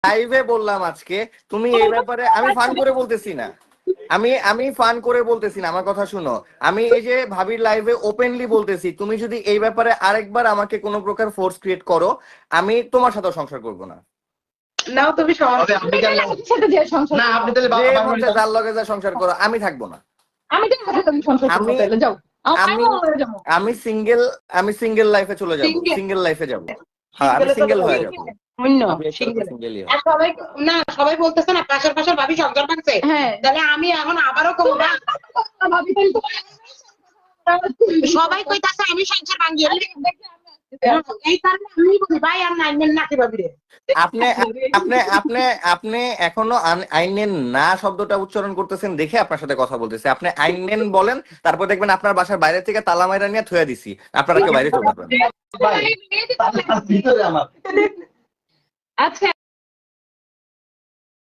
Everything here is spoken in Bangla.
লাইভে বললাম আজকে, তুমি এই ব্যাপারে, আমি ফান করে বলতেছি না, আমি ফান করে বলতেছি না, আমার কথা শুনো। আমি এই যে ভাবির লাইভে ওপেনলি বলতেছি, তুমি যদি এই ব্যাপারে আরেকবার আমাকে কোনো প্রকার ফোর্স ক্রিয়েট করো, আমি তোমার সাথে সংসার করব না। নাও তুমি তবে আপনি কেন সাথে যে সংসার না আপনি তাহলে যে বাবার মন বাড়ি চায় যার লগে যা সংসার করো, আমি থাকবো না। আমি তো সংসার করবো আমি- তাহলে যাও যাবো। আমি সিঙ্গেল লাইফে চলে যাবো, Single? সিঙ্গেল লাইফে যাবো। হ্যাঁ, আমি সিঙ্গেল হয়ে যাবো। শূন্য সিঙ্গেলই হবে। আর সবাই না সবাই বলতেছে না পাশের পাশের ভাবি সংসার ভাঙছে, হ্যাঁ তাহলে আমি এখন আবারও কমু না। ভাবি তাহলে সবাই কইতাছে আমি সংসার ভাঙি, এই কারণে আমি বলি ভাই আর নাইবেন নাকি ভাবি রে। আপনি আপনি আপনি আপনি এখনো আইনেন না শব্দটা উচ্চারণ করতেছেন দেখে আপনার সাথে কথা বলতেছি। আপনি আইনেন বলেন, তারপর দেখবেন আপনার বাসার বাইরে থেকে তালা মাইরা নিয়ে থুয়া দিছি, আপনারা কেউ বাইরে চলে যাবেন। ভাই ভিতরে আমার আচ্ছা